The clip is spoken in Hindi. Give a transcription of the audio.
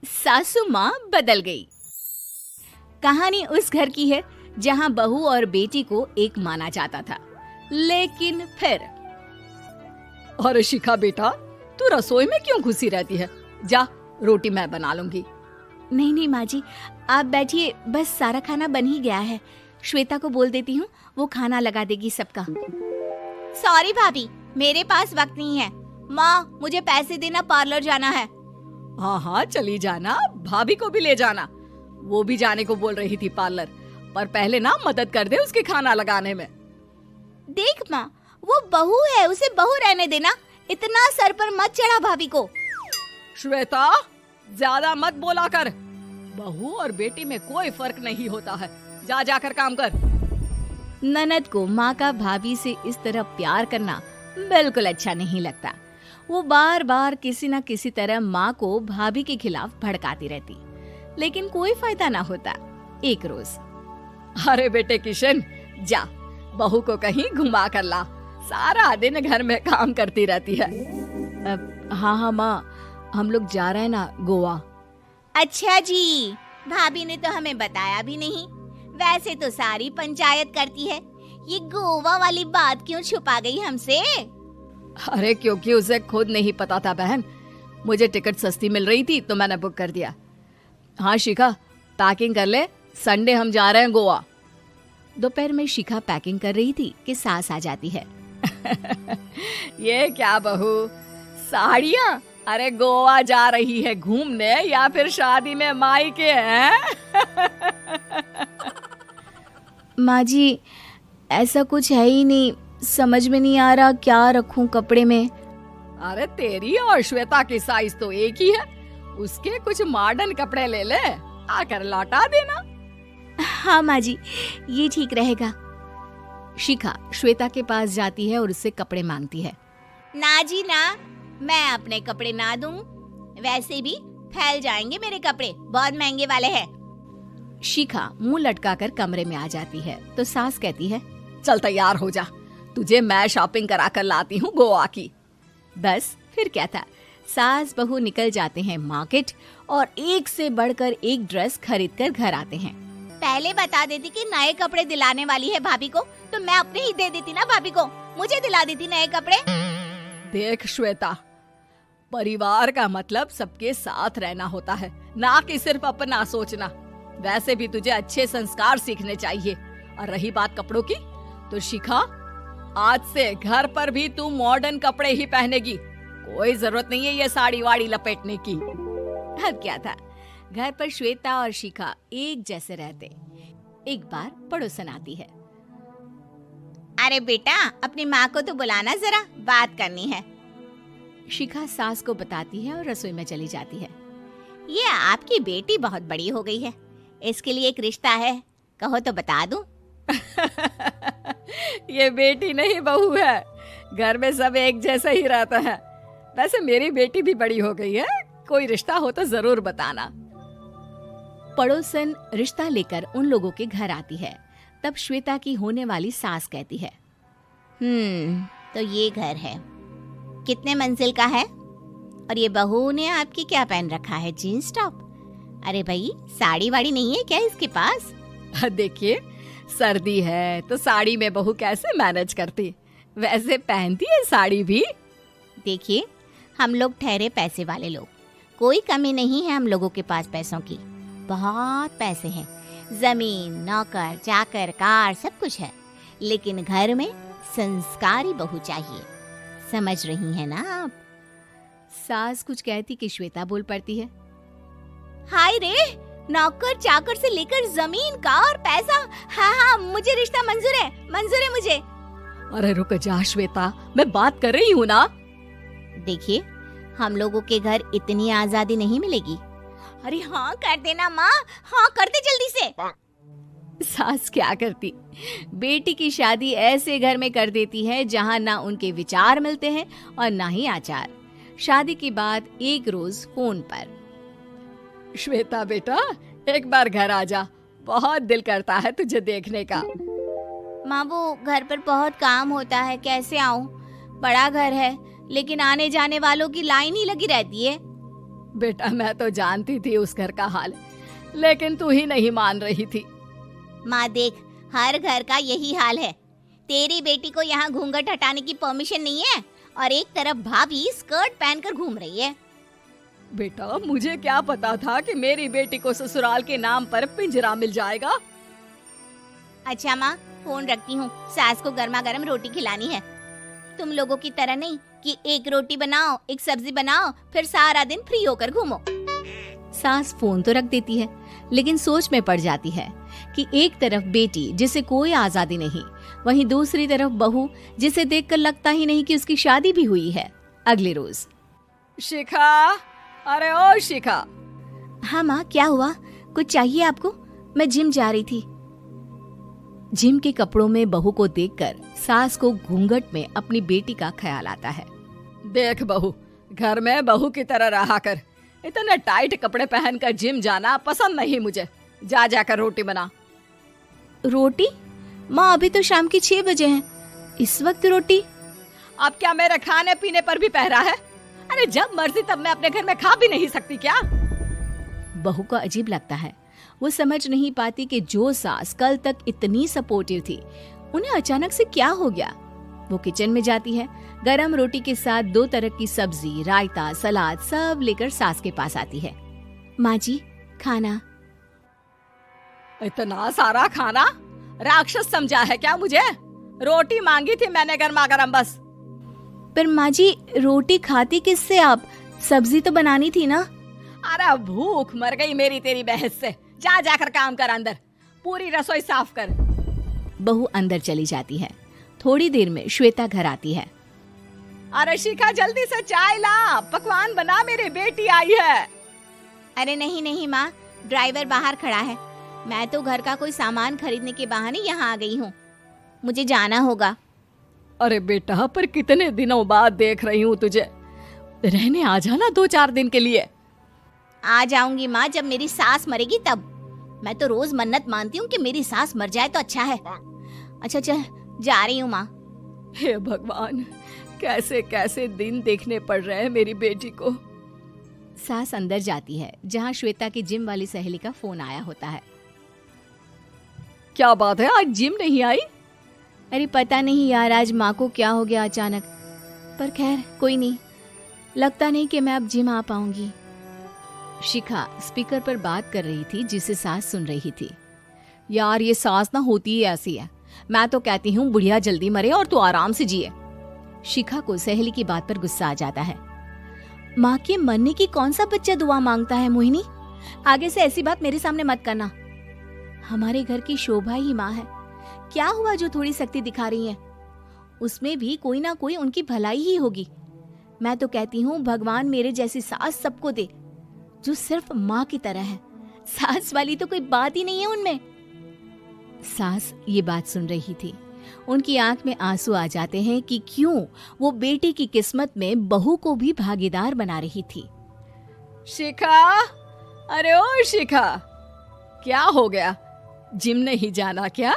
सासू माँ बदल गई। कहानी उस घर की है जहाँ बहू और बेटी को एक माना जाता था, लेकिन फिर अरे शिखा बेटा, तू रसोई में क्यों घुसी रहती है? जा, रोटी मैं बना लूंगी। नहीं नहीं माँ जी, आप बैठिए, बस सारा खाना बन ही गया है। श्वेता को बोल देती हूँ, वो खाना लगा देगी सबका। सॉरी भाभी, मेरे पास वक्त नहीं है। माँ, मुझे पैसे देना, पार्लर जाना है। हाँ हाँ चली जाना, भाभी को भी ले जाना। वो भी जाने को बोल रही थी पार्लर, पर पहले ना मदद कर दे उसके खाना लगाने में। देख माँ, वो बहू है, उसे बहू रहने देना, इतना सर पर मत चढ़ा भाभी को। श्वेता, ज्यादा मत बोला कर। बहू और बेटी में कोई फर्क नहीं होता है। जा जाकर काम कर। ननद को माँ का भाभी से इस तरह प्यार करना बिल्कुल अच्छा नहीं लगता। वो बार बार किसी न किसी तरह माँ को भाभी के खिलाफ भड़काती रहती, लेकिन कोई फायदा ना होता। एक रोज, अरे बेटे किशन, जा बहू को कहीं घुमा कर ला, सारा दिन घर में काम करती रहती है। हाँ हाँ माँ, हम लोग जा रहे हैं ना गोवा। अच्छा जी, भाभी ने तो हमें बताया भी नहीं। वैसे तो सारी पंचायत करती है, ये गोवा वाली बात क्यों छुपा गई हमसे? अरे क्योंकि उसे खुद नहीं पता था बहन। मुझे टिकट सस्ती मिल रही थी तो मैंने बुक कर दिया। हाँ शिखा, पैकिंग कर ले, संडे हम जा रहे हैं गोवा। दोपहर में शिखा पैकिंग कर रही थी कि सास आ जाती है। ये क्या बहू, साड़ियाँ? अरे गोवा जा रही है घूमने या फिर शादी में मायके हैं? माँ जी, ऐसा कुछ है ही नहीं, समझ में नहीं आ रहा क्या रखूं कपड़े में। अरे तेरी और श्वेता की साइज तो एक ही है, उसके कुछ मॉडर्न कपड़े ले ले, आकर लौटा देना। हाँ माँ जी, ये ठीक रहेगा। शिखा श्वेता के पास जाती है और उससे कपड़े मांगती है। ना जी ना, मैं अपने कपड़े ना दूं, वैसे भी फैल जाएंगे मेरे कपड़े, बहुत महंगे वाले हैं। शिखा मुंह लटकाकर कमरे में आ जाती है तो सास कहती है, चल तैयार हो जा, तुझे मैं शॉपिंग करा कर लाती हूँ गोवा की। बस फिर क्या था, सास बहू निकल जाते हैं मार्केट और एक से बढ़कर एक ड्रेस खरीद कर घर आते हैं। पहले बता देती कि नए कपड़े दिलाने वाली है भाभी को, तो मैं अपने ही दे देती ना भाभी को, मुझे दिला देती नए कपड़े। देख श्वेता, परिवार का मतलब सबके साथ रहना होता है, ना कि सिर्फ अपना सोचना। वैसे भी तुझे अच्छे संस्कार सीखने चाहिए। और रही बात कपड़ों की, तो शिखा, आज से घर पर भी तू मॉडर्न कपड़े ही पहनेगी। कोई जरूरत नहीं है ये साड़ी वाड़ी लपेटने की। अब क्या था, घर पर श्वेता और शिखा एक जैसे रहते। एक बार पड़ोसन आती है। अरे बेटा, अपनी माँ को तो बुलाना जरा, बात करनी है। शिखा सास को बताती है और रसोई में चली जाती है। ये आपकी बेटी बहुत बड़ी हो गई है, इसके लिए एक रिश्ता है, कहो तो बता दूं। ये बेटी नहीं बहू है, घर में सब एक जैसा ही रहता है। वैसे मेरी बेटी भी बड़ी हो गई है, कोई रिश्ता हो तो जरूर बताना। पड़ोसन रिश्ता लेकर उन लोगों के घर आती है। तब श्वेता की होने वाली सास कहती है, तो ये घर है, कितने मंजिल का है? और ये बहू ने आपकी क्या पहन रखा है, जीन्स टॉप? अरे भाई, साड़ी वाड़ी नहीं है क्या इसके पास? देखिए, सर्दी है तो साड़ी में बहू कैसे मैनेज करती, वैसे पहनती है साड़ी भी। देखिए, हम लोग ठहरे पैसे वाले लोग, कोई कमी नहीं है हम लोगों के पास पैसों की, बहुत पैसे हैं, जमीन, नौकर चाकर, कार, सब कुछ है, लेकिन घर में संस्कारी बहू चाहिए। समझ रही हैं ना आप? सास कुछ कहती कि श्वेता बोल पड़ती है, हाय रे, नौकर चाकर से लेकर जमीन, कार, पैसा, हाँ हाँ मुझे रिश्ता मंजूर है, मंजूर है मुझे। अरे रुक जा श्वेता, मैं बात कर रही हूँ ना। देखिए, हम लोगों के घर इतनी आजादी नहीं मिलेगी। अरे हाँ कर देना माँ, हाँ कर दे जल्दी से। सास क्या करती, बेटी की शादी ऐसे घर में कर देती है जहाँ ना उनके विचार मिलते हैं और ना ही आचार। शादी के बाद एक रोज फोन पर, श्वेता बेटा, एक बार घर आ जा, बहुत दिल करता है तुझे देखने का। माँ, वो घर पर बहुत काम होता है, कैसे आऊँ? बड़ा घर है, लेकिन आने जाने वालों की लाइन ही लगी रहती है। बेटा मैं तो जानती थी उस घर का हाल, लेकिन तू ही नहीं मान रही थी। माँ देख, हर घर का यही हाल है। तेरी बेटी को यहाँ घूंघट हटाने की परमिशन नहीं है और एक तरफ भाभी स्कर्ट पहनकर घूम रही है। बेटा मुझे क्या पता था कि मेरी बेटी को ससुराल के नाम पर पिंजरा मिल जाएगा। अच्छा माँ, फोन रखती हूँ, सास को गर्मा गर्म रोटी खिलानी है। तुम लोगों की तरह नहीं कि एक रोटी बनाओ, एक सब्जी बनाओ, फिर सारा दिन फ्री होकर घूमो। सास फोन तो रख देती है, लेकिन सोच में पड़ जाती है कि एक तरफ बेटी जिसे कोई आजादी नहीं, वहीं दूसरी तरफ बहू जिसे देखकर लगता ही नहीं कि उसकी शादी भी हुई है। अगले रोज। शिखा, अरे ओ शिखा। हाँ माँ, क्या हुआ? कुछ चाहिए आपको? मैं जिम जा रही थी। जिम के कपड़ों में बहू को देखकर सास को घूंघट में अपनी बेटी का ख्याल आता है। देख बहू, घर में बहू की तरह रहा कर। इतने टाइट कपड़े पहनकर जिम जाना पसंद नहीं मुझे। जा जाकर रोटी बना। रोटी? माँ अभी तो शाम के 6 बजे हैं, इस वक्त रोटी? अब क्या मेरे खाने पीने पर भी पहरा है? अरे जब मर्जी तब मैं अपने घर में खा भी नहीं सकती क्या? बहू को अजीब लगता है। वो समझ नहीं पाती कि जो सास कल तक इतनी सपोर्टिव थी, उन्हें अचानक से क्या हो गया। वो किचन में जाती है, गरम रोटी के साथ 2 तरह की सब्जी, रायता, सलाद सब लेकर सास के पास आती है। माँ जी, खाना। इतना सारा खाना? राक्षस समझा है क्या मुझे? रोटी मांगी थी मैंने गर्मा गर्म बस। पर माँ जी, रोटी खाती किससे आप? सब्जी तो बनानी थी ना। अरे भूख मर गई मेरी तेरी बहस से। जा जाकर काम कर, अंदर पूरी रसोई साफ कर। बहू अंदर चली जाती है। थोड़ी देर में श्वेता घर आती है। अरे शिखा जल्दी से चाय ला, पकवान बना, मेरी बेटी आई है। अरे नहीं नहीं माँ, ड्राइवर बाहर खड़ा है। मैं तो घर का कोई सामान खरीदने के बहाने यहाँ आ गई हूँ, मुझे जाना होगा। अरे बेटा, पर कितने दिनों बाद देख रही हूँ तुझे, रहने आ जाना 2-4 दिन के लिए। आ जाऊंगी माँ, जब मेरी सास मरेगी तब। मैं तो रोज मन्नत मानती हूँ कि मेरी सास मर जाए तो अच्छा है। अच्छा चल, जा रही हूँ माँ। हे भगवान, कैसे कैसे दिन देखने पड़ रहे हैं मेरी बेटी को। सास अंदर जाती है, जहाँ श्वेता की जिम वाली सहेली का फोन आया होता है। क्या बात है, आज जिम नहीं आई? अरे पता नहीं यार, आज माँ को क्या हो गया अचानक। पर खैर कोई नहीं, लगता नहीं कि मैं अब जिम आ पाऊंगी। शिखा स्पीकर पर बात कर रही थी, जिसे सास सुन रही थी। यार ये सास ना होती ही ऐसी है। मैं तो कहती हूँ बुढ़िया जल्दी मरे और तू आराम से जिए। शिखा को सहेली की बात पर गुस्सा आ जाता है। माँ के मरने की कौन सा बच्चा दुआ मांगता है मोहिनी? आगे से ऐसी बात मेरे सामने मत करना। हमारे घर की शोभा ही माँ है। क्या हुआ जो थोड़ी सख्ती दिखा रही है? उसमें भी कोई ना कोई उनकी भलाई ही होगी। मैं तो कहती हूँ भगवान मेरे जैसी सास सबको दे, जो सिर्फ माँ की तरह है। सास वाली तो कोई बात ही नहीं है उनमें। सास ये बात सुन रही थी। उनकी आंख में आंसू आ जाते हैं कि क्यों वो बेटी की किस्मत में बहू को भी भागीदार बना रही थी। शिखा, अरे ओ शिखा, क्या हो गया? जिम नहीं जाना क्या?